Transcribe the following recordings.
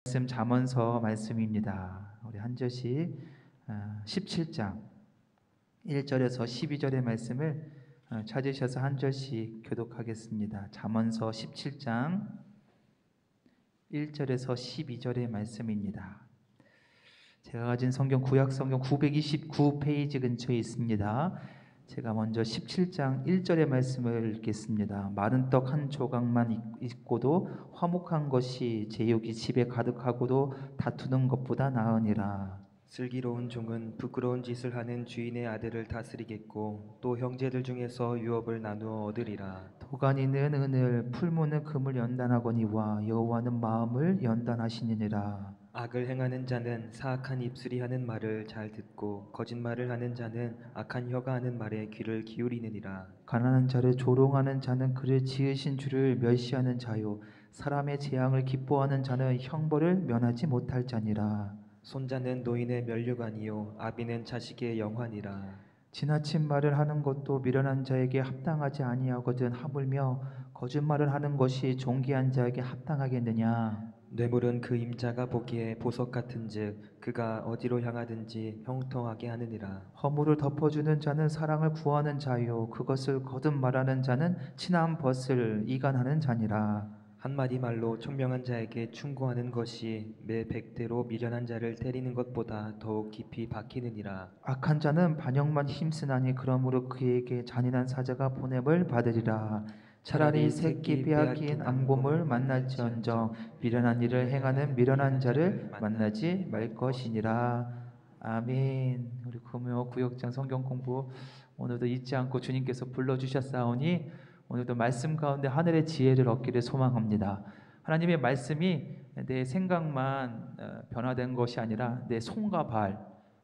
말씀 잠언서 말씀입니다. 우리 한 절씩 17장 1절에서 12절의 말씀을 찾으셔서 한 절씩 교독하겠습니다. 잠언서 17장 1절에서 12절의 말씀입니다. 제가 가진 성경 구약 성경 929페이지 근처에 있습니다. 제가 먼저 17장 1절의 말씀을 읽겠습니다. 마른 떡 한 조각만 있고도 화목한 것이 제욕이 집에 가득하고도 다투는 것보다 나으니라. 슬기로운 종은 부끄러운 짓을 하는 주인의 아들을 다스리겠고 또 형제들 중에서 유업을 나누어 얻으리라. 도가니는 은을 풀무는 금을 연단하거니와 여호와는 마음을 연단하시느니라. 악을 행하는 자는 사악한 입술이 하는 말을 잘 듣고 거짓말을 하는 자는 악한 혀가 하는 말에 귀를 기울이느니라. 가난한 자를 조롱하는 자는 그를 지으신 주를 멸시하는 자요 사람의 재앙을 기뻐하는 자는 형벌을 면하지 못할 자니라. 손자는 노인의 면류관이요 아비는 자식의 영환이라. 지나친 말을 하는 것도 미련한 자에게 합당하지 아니하거든 하물며 거짓말을 하는 것이 존귀한 자에게 합당하겠느냐. 뇌물은 그 임자가 보기에 보석 같은즉 그가 어디로 향하든지 형통하게 하느니라. 허물을 덮어주는 자는 사랑을 구하는 자요 그것을 거듭 말하는 자는 친한 벗을 이간하는 자니라. 한마디 말로 총명한 자에게 충고하는 것이 매 100대로 미련한 자를 때리는 것보다 더욱 깊이 박히느니라. 악한 자는 반역만 힘쓰나니 그러므로 그에게 잔인한 사자가 보냄을 받으리라. 차라리 새끼 빼앗긴 암곰을 만날지언정 미련한 일을 행하는 미련한 자를 만나지 말 것이니라. 아멘. 우리 금요 구역장 성경 공부 오늘도 잊지 않고 주님께서 불러주셨사오니 오늘도 말씀 가운데 하늘의 지혜를 얻기를 소망합니다. 하나님의 말씀이 내 생각만 변화된 것이 아니라 내 손과 발,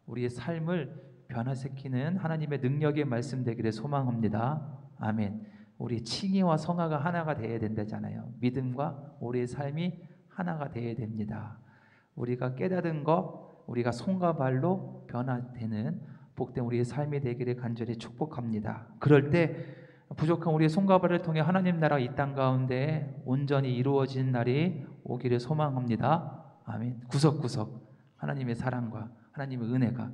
우리의 삶을 변화시키는 하나님의 능력의 말씀 되기를 소망합니다. 아멘. 우리 칭의와 성화가 하나가 되어야 된다잖아요. 믿음과 우리의 삶이 하나가 되어야 됩니다. 우리가 깨닫은 것, 우리가 손과 발로 변화되는 복된 우리의 삶이 되기를 간절히 축복합니다. 그럴 때 부족한 우리의 손과 발을 통해 하나님 나라 이 땅 가운데 온전히 이루어진 날이 오기를 소망합니다. 아멘. 구석구석 하나님의 사랑과 하나님의 은혜가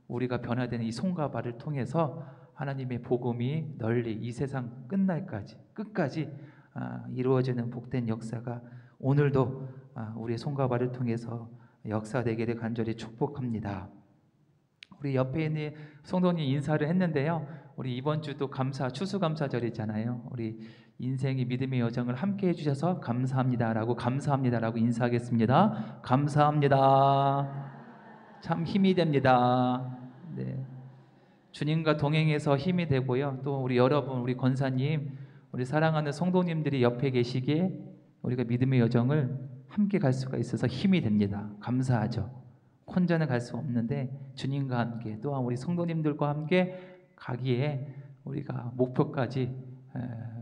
우리가 변화되는 이 손과 발을 통해서 하나님의 복음이 널리 이 세상 끝날까지 끝까지 이루어지는 복된 역사가 오늘도 우리의 손과 발을 통해서 역사되기를 간절히 축복합니다. 우리 옆에 있는 성도님 인사를 했는데요. 우리 이번 주도 추수감사절이잖아요. 우리 인생의 믿음의 여정을 함께 해주셔서 감사합니다라고 인사하겠습니다. 감사합니다. 참 힘이 됩니다. 네. 주님과 동행해서 힘이 되고요. 또 우리 여러분, 우리 권사님, 우리 사랑하는 성도님들이 옆에 계시기에 우리가 믿음의 여정을 함께 갈 수가 있어서 힘이 됩니다. 감사하죠. 혼자는 갈 수 없는데 주님과 함께 또한 우리 성도님들과 함께 가기에 우리가 목표까지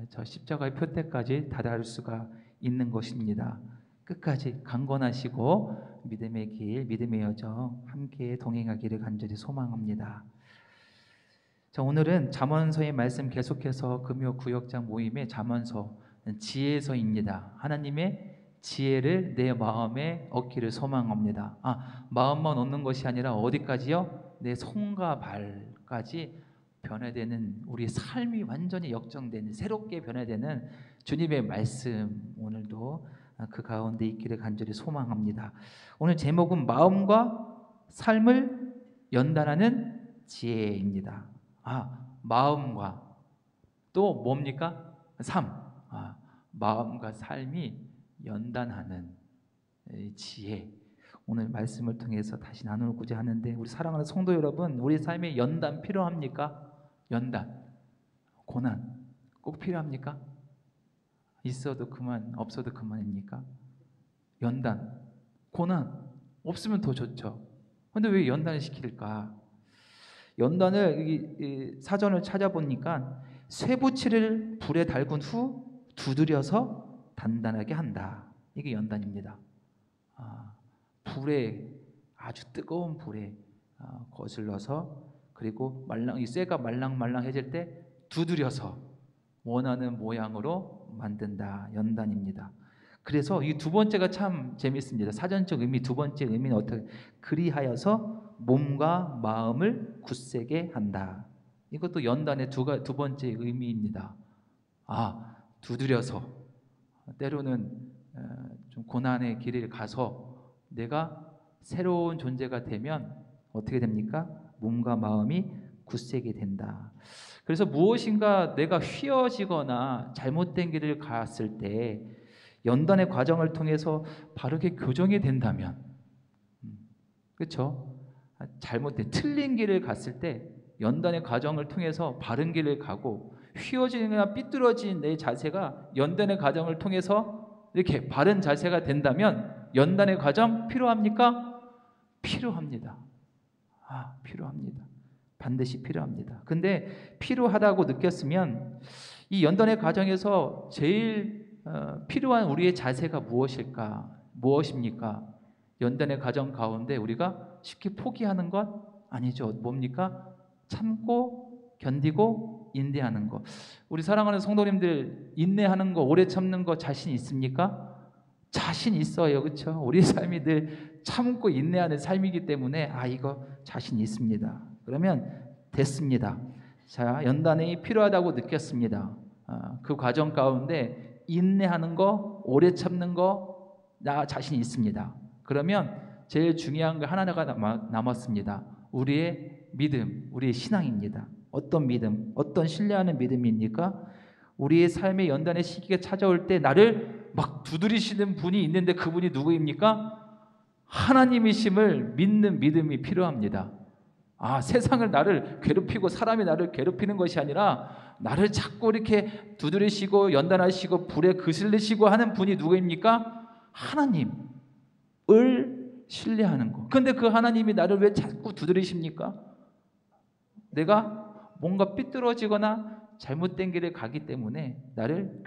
저 십자가의 표대까지 다다를 수가 있는 것입니다. 끝까지 강건하시고 믿음의 길, 믿음의 여정 함께 동행하기를 간절히 소망합니다. 자, 오늘은 잠언서의 말씀 계속해서 금요 구역장 모임의 잠언서 지혜서입니다. 하나님의 지혜를 내 마음에 얻기를 소망합니다. 마음만 얻는 것이 아니라 어디까지요? 내 손과 발까지 변화되는 우리 삶이 완전히 역정되는 새롭게 변화되는 주님의 말씀 오늘도 그 가운데 있기를 간절히 소망합니다. 오늘 제목은 마음과 삶을 연단하는 지혜입니다. 마음과 또 뭡니까? 삶. 마음과 삶이 연단하는 지혜. 오늘 말씀을 통해서 다시 나누고자 하는데 우리 사랑하는 성도 여러분, 우리 삶에 연단 필요합니까? 연단, 고난 꼭 필요합니까? 있어도 그만, 없어도 그만입니까? 연단, 고난 없으면 더 좋죠. 근데 왜 연단을 시킬까? 연단을 사전을 찾아보니까 쇠붙이를 불에 달군 후 두드려서 단단하게 한다. 이게 연단입니다. 불에 아주 뜨거운 불에 거슬러서 그리고 이 쇠가 말랑말랑해질 때 두드려서 원하는 모양으로 만든다. 연단입니다. 그래서 이 두 번째가 참 재밌습니다. 사전적 의미 두 번째 의미는 어떻게? 그리하여서 몸과 마음을 굳세게 한다. 이것도 연단의 두 번째 의미입니다. 두드려서 때로는 좀 고난의 길을 가서 내가 새로운 존재가 되면 어떻게 됩니까? 몸과 마음이 굳세게 된다. 그래서 무엇인가 내가 휘어지거나 잘못된 길을 갔을 때 연단의 과정을 통해서 바르게 교정이 된다면, 그렇죠? 잘못된 틀린 길을 갔을 때 연단의 과정을 통해서 바른 길을 가고 휘어지거나 삐뚤어진 내 자세가 연단의 과정을 통해서 이렇게 바른 자세가 된다면 연단의 과정 필요합니까? 필요합니다. 필요합니다. 반드시 필요합니다. 근데 필요하다고 느꼈으면 이 연단의 과정에서 제일 필요한 우리의 자세가 무엇입니까? 연단의 과정 가운데 우리가 쉽게 포기하는 것 아니죠. 뭡니까? 참고 견디고 인내하는 것. 우리 사랑하는 성도님들, 인내하는 거, 오래 참는 거 자신 있습니까? 자신 있어요. 그렇죠? 우리 삶이 늘 참고 인내하는 삶이기 때문에 이거 자신 있습니다. 그러면 됐습니다. 자, 연단이 필요하다고 느꼈습니다. 그 과정 가운데 인내하는 거, 오래 참는 거, 나 자신 있습니다. 그러면 제일 중요한 거 하나가 남았습니다. 우리의 믿음, 우리의 신앙입니다. 어떤 믿음, 어떤 신뢰하는 믿음입니까? 우리의 삶의 연단의 시기가 찾아올 때 나를 막 두드리시는 분이 있는데 그분이 누구입니까? 하나님이심을 믿는 믿음이 필요합니다. 세상을 나를 괴롭히고 사람이 나를 괴롭히는 것이 아니라 나를 자꾸 이렇게 두드리시고 연단하시고 불에 그슬리시고 하는 분이 누구입니까? 하나님을 신뢰하는 거. 근데 그 하나님이 나를 왜 자꾸 두드리십니까? 내가 뭔가 삐뚤어지거나 잘못된 길을 가기 때문에 나를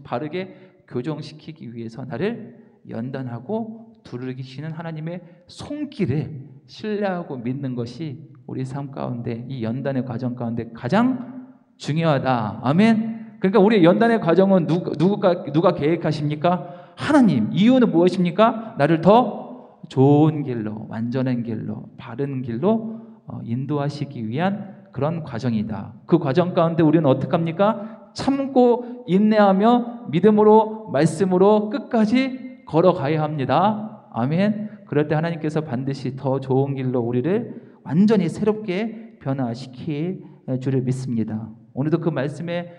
바르게 교정시키기 위해서 나를 연단하고 두드리시는 하나님의 손길을 신뢰하고 믿는 것이 우리 삶 가운데 이 연단의 과정 가운데 가장 중요하다. 아멘. 그러니까 우리 연단의 과정은 누가 계획하십니까? 하나님. 이유는 무엇입니까? 나를 더 좋은 길로, 완전한 길로, 바른 길로 인도하시기 위한 그런 과정이다. 그 과정 가운데 우리는 어떻게 합니까? 참고 인내하며 믿음으로 말씀으로 끝까지 걸어가야 합니다. 아멘. 그럴 때 하나님께서 반드시 더 좋은 길로 우리를 완전히 새롭게 변화시킬 줄을 믿습니다. 오늘도 그 말씀에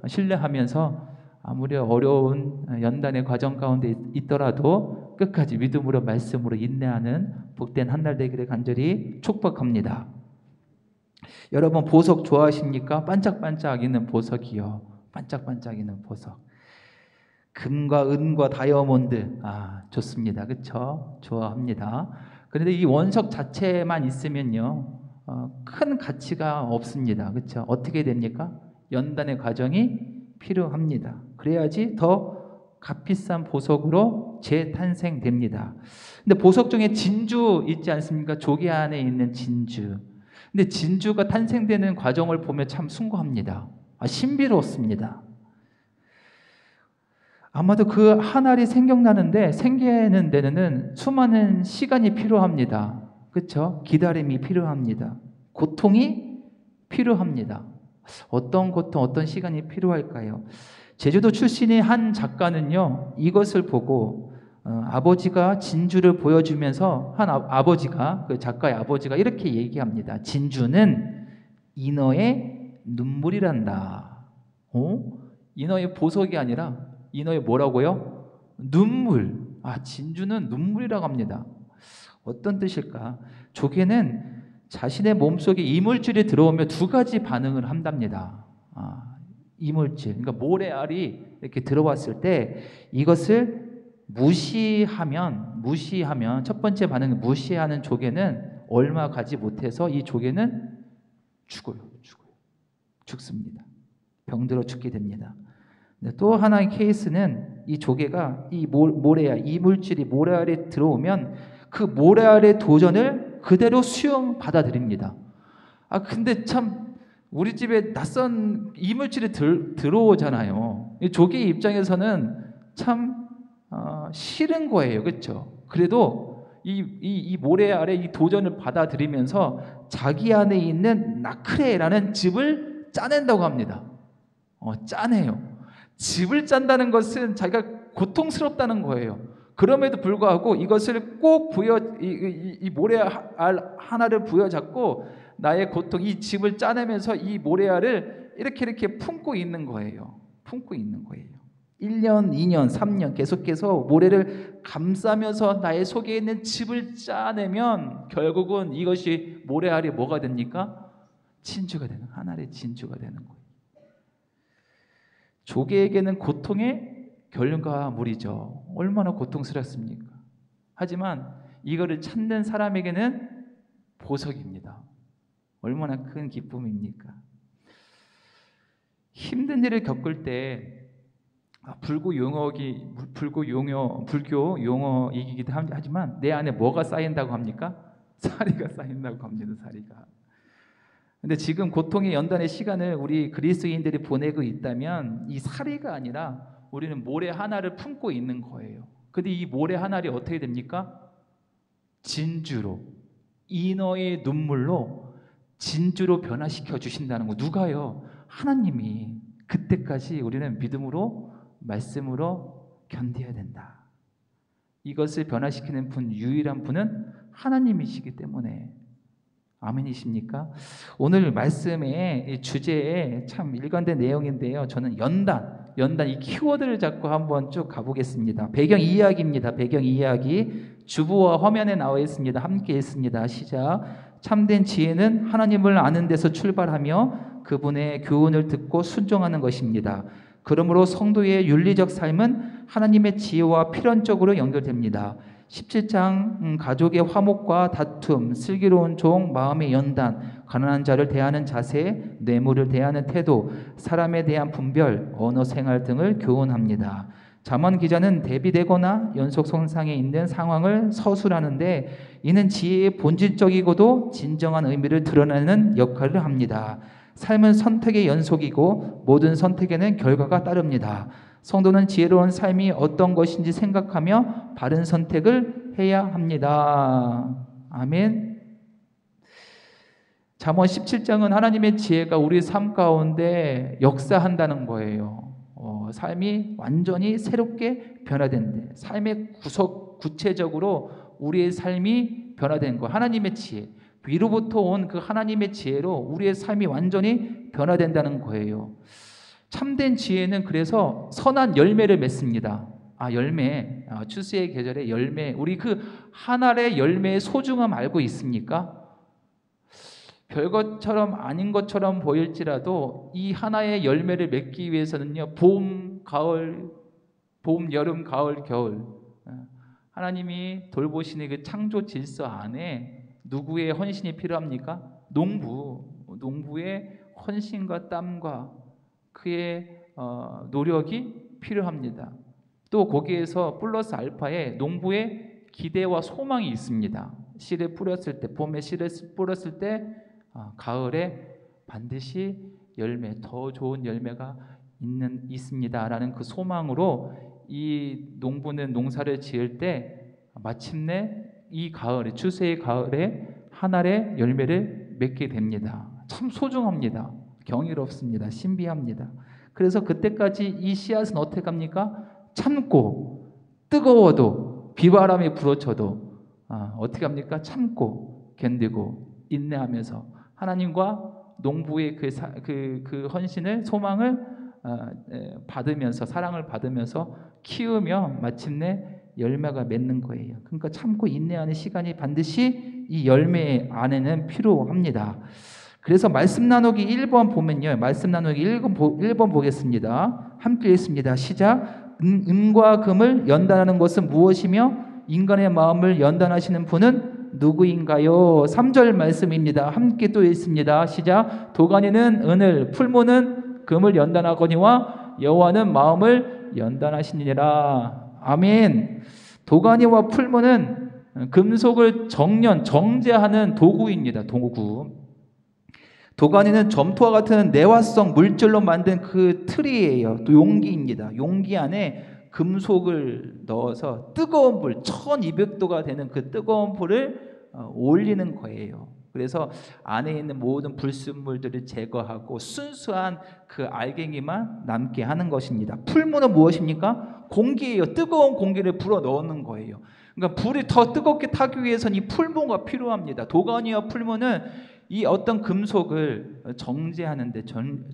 신뢰하면서 아무리 어려운 연단의 과정 가운데 있더라도 끝까지 믿음으로 말씀으로 인내하는 복된 한 날 되기를 간절히 축복합니다. 여러분 보석 좋아하십니까? 반짝반짝이는 보석이요. 반짝반짝이는 보석. 금과 은과 다이아몬드 좋습니다. 그렇죠? 좋아합니다. 그런데 이 원석 자체만 있으면요 큰 가치가 없습니다. 그렇죠? 어떻게 됩니까? 연단의 과정이 필요합니다. 그래야지 더 값비싼 보석으로 재탄생됩니다. 근데 보석 중에 진주 있지 않습니까? 조개 안에 있는 진주. 근데 진주가 탄생되는 과정을 보면 참 숭고합니다. 신비롭습니다. 아마도 그 한 알이 생기는 데는 수많은 시간이 필요합니다. 그렇죠? 기다림이 필요합니다. 고통이 필요합니다. 어떤 고통, 어떤 시간이 필요할까요? 제주도 출신의 한 작가는요, 이것을 보고 아버지가 진주를 보여주면서 그 작가의 아버지가 이렇게 얘기합니다. 진주는 인어의 눈물이란다. 인어의 보석이 아니라 인어의 뭐라고요? 눈물. 진주는 눈물이라고 합니다. 어떤 뜻일까? 조개는 자신의 몸속에 이물질이 들어오면 두 가지 반응을 한답니다. 이물질, 그러니까 모래알이 이렇게 들어왔을 때 이것을 무시하면 첫 번째 반응은 무시하는 조개는 얼마 가지 못해서 이 조개는 죽습니다. 병들어 죽게 됩니다. 또 하나의 케이스는 이 조개가 이 모래알, 이물질이 모래알에 들어오면 그 모래알의 도전을 그대로 받아들입니다. 근데 참 우리 집에 낯선 이물질이 들어오잖아요. 이 조개의 입장에서는 참 싫은 거예요. 그렇죠? 그래도 이 모래 아래 이 도전을 받아들이면서 자기 안에 있는 나크레라는 즙을 짜낸다고 합니다. 짜내요. 즙을 짠다는 것은 자기가 고통스럽다는 거예요. 그럼에도 불구하고 이것을 꼭 이 모래알 하나를 부여잡고 나의 고통, 이 즙을 짜내면서 이 모래알을 이렇게 품고 있는 거예요. 품고 있는 거예요. 1년, 2년, 3년 계속해서 모래를 감싸면서 나의 속에 있는 즙을 짜내면 결국은 이것이 모래알이 뭐가 됩니까? 진주가 되는, 하나의 진주가 되는 거예요. 조개에게는 고통의 결과물이죠. 얼마나 고통스럽습니까? 하지만 이거를 찾는 사람에게는 보석입니다. 얼마나 큰 기쁨입니까? 힘든 일을 겪을 때 불교 용어이기도 하지만 내 안에 뭐가 쌓인다고 합니까? 사리가 쌓인다고 합니다. 사리가. 근데 지금 고통의 연단의 시간을 우리 그리스도인들이 보내고 있다면 이 사리가 아니라 우리는 모래 하나를 품고 있는 거예요. 근데 이 모래 하나를 어떻게 됩니까? 진주로, 인어의 눈물로 진주로 변화시켜 주신다는 거. 누가요? 하나님이. 그때까지 우리는 믿음으로, 말씀으로 견뎌야 된다. 이것을 변화시키는 유일한 분은 하나님이시기 때문에. 아멘이십니까? 오늘 말씀의 주제에 참 일관된 내용인데요. 저는 연단 이 키워드를 잡고 한번 쭉 가보겠습니다. 배경 이야기입니다. 배경 이야기. 주부와 화면에 나와 있습니다. 함께 읽습니다. 시작. 참된 지혜는 하나님을 아는 데서 출발하며 그분의 교훈을 듣고 순종하는 것입니다. 그러므로 성도의 윤리적 삶은 하나님의 지혜와 필연적으로 연결됩니다. 17장 가족의 화목과 다툼, 슬기로운 종, 마음의 연단, 가난한 자를 대하는 자세, 뇌물을 대하는 태도, 사람에 대한 분별, 언어 생활 등을 교훈합니다. 잠언 기자는 대비되거나 연속 손상에 있는 상황을 서술하는데 이는 지혜의 본질적이고도 진정한 의미를 드러내는 역할을 합니다. 삶은 선택의 연속이고 모든 선택에는 결과가 따릅니다. 성도는 지혜로운 삶이 어떤 것인지 생각하며 바른 선택을 해야 합니다. 아멘. 잠언 17장은 하나님의 지혜가 우리 삶 가운데 역사한다는 거예요. 삶이 완전히 새롭게 변화된대. 삶의 구체적으로 우리의 삶이 변화된 거. 하나님의 지혜. 위로부터 온 그 하나님의 지혜로 우리의 삶이 완전히 변화된다는 거예요. 참된 지혜는 그래서 선한 열매를 맺습니다. 열매. 추수의 계절의 열매. 우리 그 한 알의 열매의 소중함 알고 있습니까? 별것처럼 아닌 것처럼 보일지라도 이 하나의 열매를 맺기 위해서는요, 봄, 여름, 가을, 겨울, 하나님이 돌보시는 그 창조 질서 안에 누구의 헌신이 필요합니까? 농부의 헌신과 땀과 그의 노력이 필요합니다. 또 거기에서 플러스 알파에 농부의 기대와 소망이 있습니다. 씨를 뿌렸을 때, 봄에 씨를 뿌렸을 때 가을에 반드시 열매, 더 좋은 열매가 있습니다라는 그 소망으로 이 농부는 농사를 지을 때 마침내 이 가을에, 추수의 가을에 한 알의 열매를 맺게 됩니다. 참 소중합니다. 경이롭습니다. 신비합니다. 그래서 그때까지 이 씨앗은 어떻게 합니까? 참고, 뜨거워도, 비바람이 불어쳐도 어떻게 합니까? 참고, 견디고, 인내하면서 하나님과 농부의 그 헌신을, 소망을 받으면서, 사랑을 받으면서 키우며 마침내 열매가 맺는 거예요. 그러니까 참고 인내하는 시간이 반드시 이 열매 안에는 필요합니다. 그래서 말씀 나누기 1번 보면요. 말씀 나누기 1번 보겠습니다. 함께 읽습니다. 시작. 은과 금을 연단하는 것은 무엇이며 인간의 마음을 연단하시는 분은 누구인가요? 3절 말씀입니다. 함께 또 읽습니다. 시작. 도가니는 은을, 풀무는 금을 연단하거니와 여호와는 마음을 연단하시니라. 아멘. 도가니와 풀무는 금속을 정제하는 도구입니다. 도구. 도가니는 점토와 같은 내화성 물질로 만든 그 틀이에요. 또 용기입니다. 용기 안에 금속을 넣어서 뜨거운 불 1200도가 되는 그 뜨거운 불을 올리는 거예요. 그래서 안에 있는 모든 불순물들을 제거하고 순수한 그 알갱이만 남게 하는 것입니다. 풀무는 무엇입니까? 공기예요. 뜨거운 공기를 불어 넣는 거예요. 그러니까 불이 더 뜨겁게 타기 위해서는 이 풀무가 필요합니다. 도가니와 풀무는 이 어떤 금속을 정제하는데,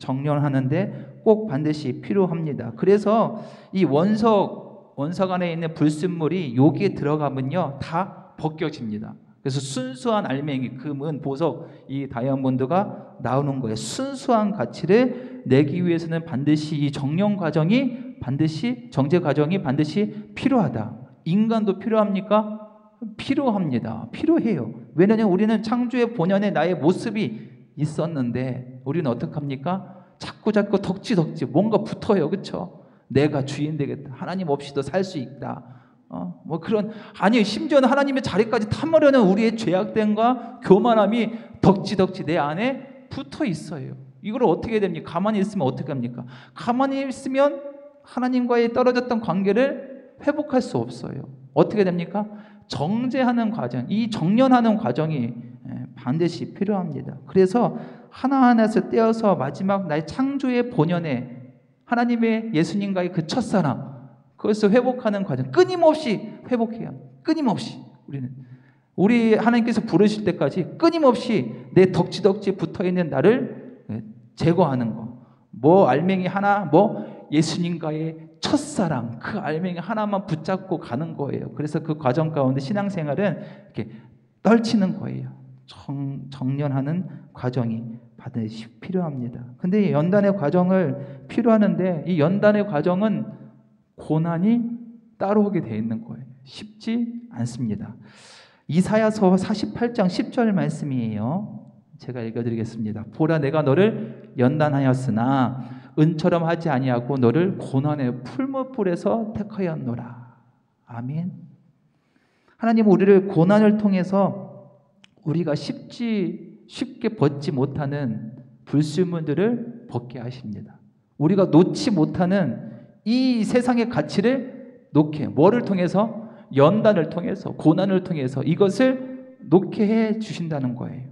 정렬하는데 꼭 반드시 필요합니다. 그래서 이 원석 안에 있는 불순물이 여기에 들어가면요 다 벗겨집니다. 그래서 순수한 알맹이, 금은, 보석, 이 다이아몬드가 나오는 거예요. 순수한 가치를 내기 위해서는 반드시 이 정제 과정이 반드시 필요하다. 인간도 필요합니까? 필요합니다. 필요해요. 왜냐하면 우리는 창조의 본연의 나의 모습이 있었는데 우리는 어떻게 합니까? 자꾸 덕지 뭔가 붙어요. 그렇죠? 내가 주인 되겠다. 하나님 없이도 살 수 있다. 아니 심지어는 하나님의 자리까지 탐하려는 우리의 죄악됨과 교만함이 덕지 내 안에 붙어 있어요. 이걸 어떻게 됩니까? 가만히 있으면 어떻게 합니까? 가만히 있으면 하나님과의 떨어졌던 관계를 회복할 수 없어요. 어떻게 됩니까? 정제하는 과정, 이 정련하는 과정이 반드시 필요합니다. 그래서 하나하나에서 떼어서 마지막 나의 창조의 본연의 하나님의 예수님과의 그 첫사랑, 그것을 회복하는 과정, 끊임없이 회복해야 합니다. 끊임없이 우리 하나님께서 부르실 때까지 끊임없이 내 덕지 붙어있는 나를 제거하는 거. 알맹이 하나, 예수님과의 첫사랑, 그 알맹이 하나만 붙잡고 가는 거예요. 그래서 그 과정 가운데 신앙생활은 이렇게 떨치는 거예요. 정련하는 과정이 반드시 필요합니다. 근데 연단의 과정을 필요하는데 이 연단의 과정은 고난이 따라오게 되어 있는 거예요. 쉽지 않습니다. 이사야서 48장 10절 말씀이에요. 제가 읽어드리겠습니다. 보라, 내가 너를 연단하였으나 은처럼 하지 아니하고 너를 고난의 풀무불에서 택하였노라. 아멘. 하나님은 우리를 고난을 통해서 우리가 쉽게 벗지 못하는 불순물들을 벗게 하십니다. 우리가 놓지 못하는 이 세상의 가치를 뭐를 통해서? 연단을 통해서, 고난을 통해서 이것을 놓게 해 주신다는 거예요.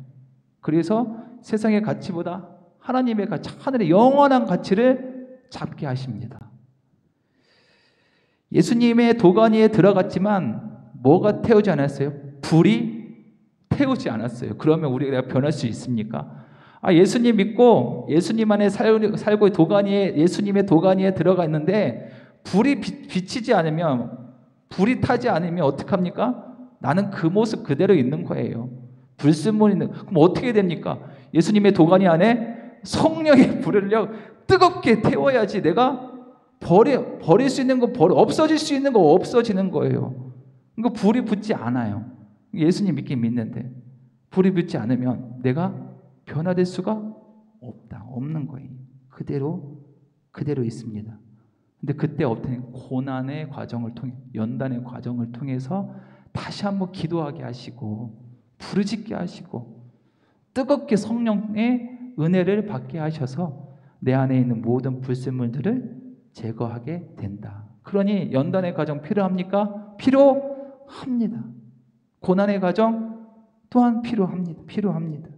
그래서 세상의 가치보다 하나님의 가치, 하늘의 영원한 가치를 잡게 하십니다. 예수님의 도가니에 들어갔지만 뭐가 태우지 않았어요? 불이 태우지 않았어요. 그러면 우리가 변할 수 있습니까? 예수님 믿고 예수님 안에 살고 예수님의 도가니에 들어가 있는데 불이 비치지 않으면, 불이 타지 않으면 어떡합니까? 나는 그 모습 그대로 있는 거예요. 불순물이 있는. 그럼 어떻게 됩니까? 예수님의 도가니 안에 성령의 불을요 뜨겁게 태워야지 내가 버릴 수 있는 거 없어질 수 있는 거 없어지는 거예요. 그러니까 불이 붙지 않아요. 예수님 믿는데 불이 붙지 않으면 내가 변화될 수가 없는 거예요. 그대로 있습니다. 근데 그때 어떤 고난의 과정을 통해, 연단의 과정을 통해서 다시 한번 기도하게 하시고 부르짖게 하시고 뜨겁게 성령의 은혜를 받게 하셔서 내 안에 있는 모든 불순물들을 제거하게 된다. 그러니 연단의 과정 필요합니까? 필요합니다. 고난의 과정 또한 필요합니다.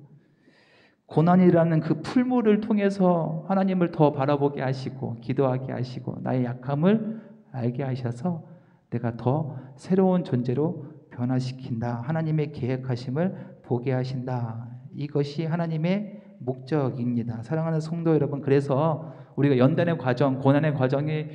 고난이라는 그 풀물을 통해서 하나님을 더 바라보게 하시고 기도하게 하시고 나의 약함을 알게 하셔서 내가 더 새로운 존재로 변화시킨다. 하나님의 계획하심을 보게 하신다. 이것이 하나님의 목적입니다. 사랑하는 성도 여러분, 그래서 우리가 연단의 과정, 고난의 과정이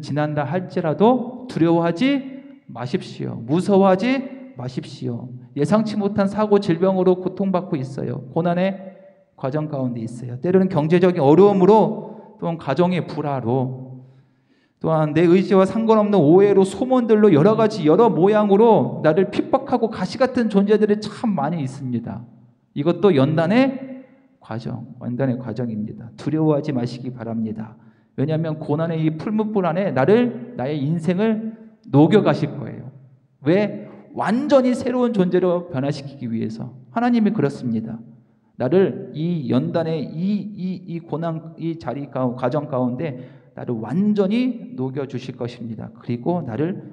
지난다 할지라도 두려워하지 마십시오. 무서워하지 마십시오. 예상치 못한 사고, 질병으로 고통받고 있어요. 고난의 과정 가운데 있어요. 때로는 경제적인 어려움으로, 또한 가정의 불화로, 또한 내 의지와 상관없는 오해로, 소문들로 여러 모양으로 나를 핍박하고 가시 같은 존재들이 참 많이 있습니다. 이것도 연단의 과정입니다. 두려워하지 마시기 바랍니다. 왜냐하면 고난의 이 풀무불 안에 나의 인생을 녹여가실 거예요. 왜? 완전히 새로운 존재로 변화시키기 위해서. 하나님이 그렇습니다. 나를 이 연단의 이 고난, 이 과정 가운데 나를 완전히 녹여주실 것입니다. 그리고 나를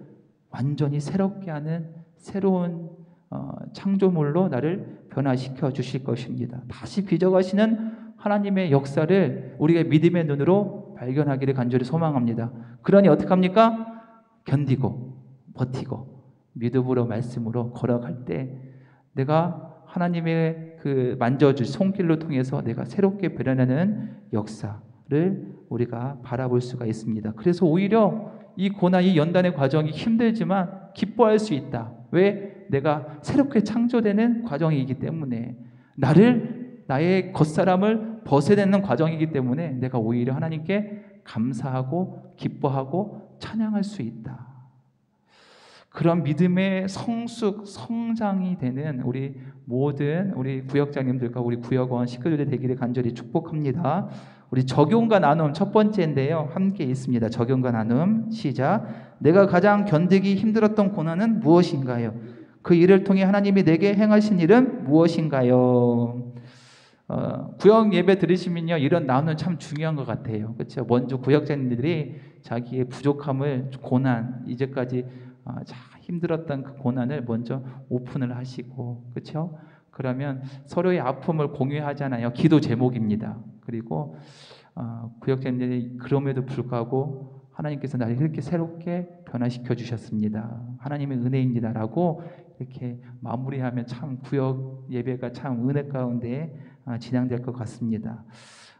완전히 새롭게 하는 새로운 창조물로 나를 변화시켜 주실 것입니다. 다시 빚어가시는 하나님의 역사를 우리가 믿음의 눈으로 발견하기를 간절히 소망합니다. 그러니 어떻게 합니까? 견디고 버티고 믿음으로 말씀으로 걸어갈 때 내가 하나님의 그 만져줄 손길로 통해서 내가 새롭게 변화되는 역사를 우리가 바라볼 수가 있습니다. 그래서 오히려 이 고난, 이 연단의 과정이 힘들지만 기뻐할 수 있다. 왜? 내가 새롭게 창조되는 과정이기 때문에, 나의 겉사람을 벗어내는 과정이기 때문에 내가 오히려 하나님께 감사하고 기뻐하고 찬양할 수 있다. 그런 믿음의 성장이 되는 우리 모든 우리 구역장님들과 우리 구역원 식구들이 되기를 간절히 축복합니다. 우리 적용과 나눔 첫 번째인데요. 함께 있습니다. 적용과 나눔 시작. 내가 가장 견디기 힘들었던 고난은 무엇인가요? 그 일을 통해 하나님이 내게 행하신 일은 무엇인가요? 구역 예배 들으시면요, 이런 나눔은 참 중요한 것 같아요. 그렇죠? 먼저 구역장님들이 자기의 부족함을, 고난, 이제까지 힘들었던 그 고난을 먼저 오픈을 하시고, 그렇죠? 그러면 서로의 아픔을 공유하잖아요. 기도 제목입니다. 그리고 구역장님들이 그럼에도 불구하고 하나님께서 나를 이렇게 새롭게 변화시켜 주셨습니다. 하나님의 은혜입니다라고 이렇게 마무리하면 참 구역 예배가 참 은혜 가운데 진행될 것 같습니다.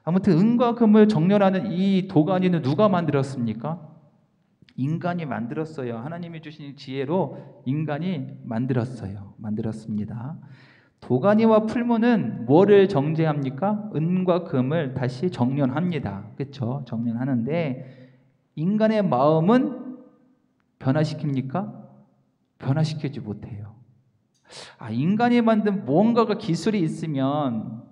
아무튼 은과 금을 정렬하는 이 도가니는 누가 만들었습니까? 인간이 만들었어요. 하나님이 주신 지혜로 인간이 만들었습니다. 도가니와 풀무는 뭐를 정제합니까? 은과 금을 다시 정련합니다. 그렇죠? 정련하는데 인간의 마음은 변화시킵니까? 변화시키지 못해요. 인간이 만든 무언가가 기술이 있으면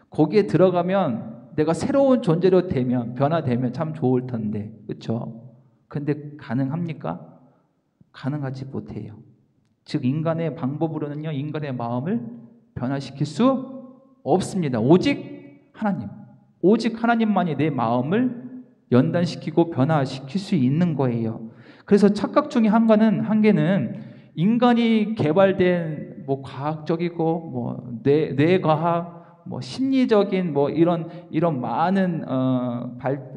거기에 들어가면 내가 새로운 존재로 되면, 변화되면 참 좋을 텐데, 그렇죠? 근데 가능합니까? 가능하지 못해요. 즉 인간의 방법으로는요, 인간의 마음을 변화시킬 수 없습니다. 오직 하나님만이 내 마음을 연단시키고 변화시킬 수 있는 거예요. 그래서 착각 중에 한 개는 인간이 개발된 과학적이고 뇌과학, 심리적인 이런 많은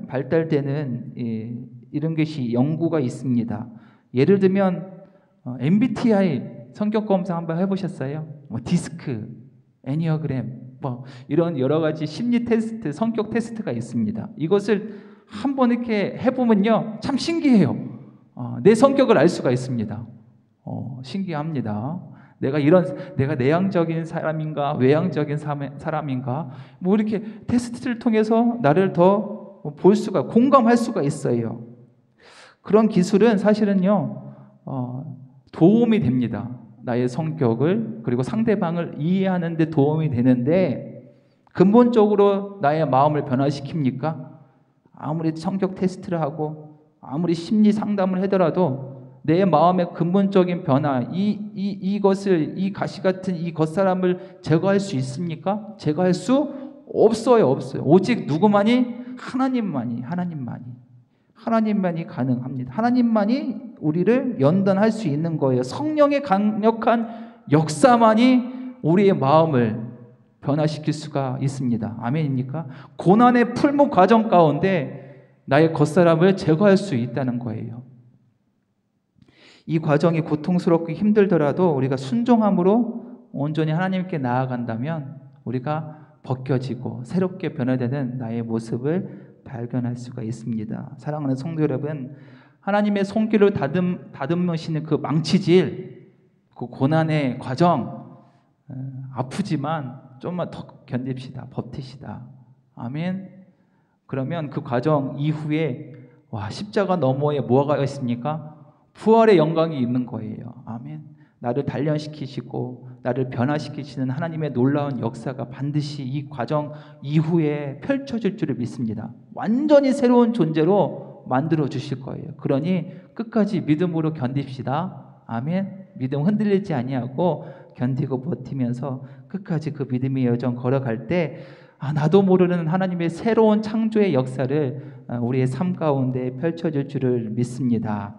발달되는 이런 것이 연구가 있습니다. 예를 들면 MBTI 성격 검사 한번 해보셨어요? 디스크, 애니어그램, 이런 여러 가지 심리 테스트, 성격 테스트가 있습니다. 이것을 한번 이렇게 해보면요, 참 신기해요. 내 성격을 알 수가 있습니다. 신기합니다. 내가 내향적인 사람인가, 외향적인 사람인가, 이렇게 테스트를 통해서 나를 더 공감할 수가 있어요. 그런 기술은 사실은요, 도움이 됩니다. 나의 성격을, 그리고 상대방을 이해하는 데 도움이 되는데, 근본적으로 나의 마음을 변화시킵니까? 아무리 성격 테스트를 하고 아무리 심리 상담을 하더라도 내 마음의 근본적인 변화, 이 가시 같은 이 겉사람을 제거할 수 있습니까? 제거할 수 없어요. 오직 누구만이? 하나님만이 가능합니다. 하나님만이 우리를 연단할 수 있는 거예요. 성령의 강력한 역사만이 우리의 마음을 변화시킬 수가 있습니다. 아멘입니까? 고난의 풀무 과정 가운데 나의 겉사람을 제거할 수 있다는 거예요. 이 과정이 고통스럽고 힘들더라도 우리가 순종함으로 온전히 하나님께 나아간다면 우리가 벗겨지고 새롭게 변화되는 나의 모습을 발견할 수가 있습니다. 사랑하는 성도 여러분, 하나님의 손길을 다듬으시는 그 망치질, 그 고난의 과정, 아프지만 좀만 더 견딥시다. 버티시다. 아멘. 그러면 그 과정 이후에 십자가 너머에 뭐가 있습니까? 부활의 영광이 있는 거예요. 아멘. 나를 단련시키시고 나를 변화시키시는 하나님의 놀라운 역사가 반드시 이 과정 이후에 펼쳐질 줄을 믿습니다. 완전히 새로운 존재로 만들어 주실 거예요. 그러니 끝까지 믿음으로 견딥시다. 아멘. 믿음 흔들리지 아니하고 견디고 버티면서 끝까지 그 믿음의 여정 걸어갈 때 나도 모르는 하나님의 새로운 창조의 역사를 우리의 삶 가운데 펼쳐질 줄을 믿습니다.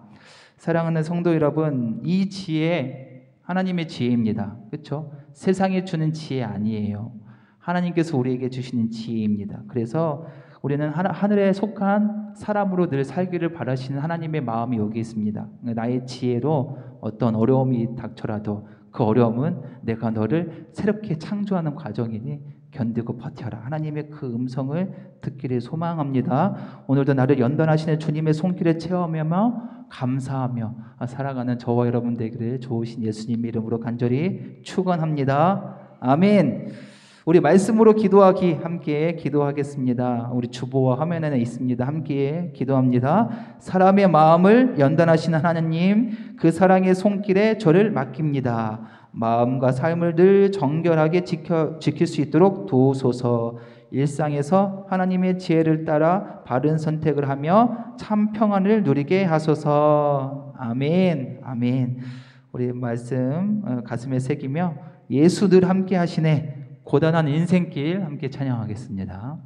사랑하는 성도 여러분, 이 지혜 하나님의 지혜입니다. 그렇죠? 세상이 주는 지혜 아니에요. 하나님께서 우리에게 주시는 지혜입니다. 그래서 우리는 하늘에 속한 사람으로 늘 살기를 바라시는 하나님의 마음이 여기 있습니다. 나의 지혜로 어떤 어려움이 닥쳐라도 그 어려움은 내가 너를 새롭게 창조하는 과정이니 견디고 버텨라. 하나님의 그 음성을 듣기를 소망합니다. 오늘도 나를 연단하시는 주님의 손길을 체험하며 감사하며 살아가는 저와 여러분 되기를 좋으신 예수님 이름으로 간절히 축원합니다. 아멘. 우리 말씀으로 기도하기 함께 기도하겠습니다. 우리 주보와 화면에는 있습니다. 함께 기도합니다. 사람의 마음을 연단하시는 하나님, 그 사랑의 손길에 저를 맡깁니다. 마음과 삶을 늘 정결하게 지킬 수 있도록 도우소서. 일상에서 하나님의 지혜를 따라 바른 선택을 하며 참 평안을 누리게 하소서. 아멘. 아멘. 우리 말씀 가슴에 새기며 예수 늘 함께 하시네 고단한 인생길 함께 찬양하겠습니다.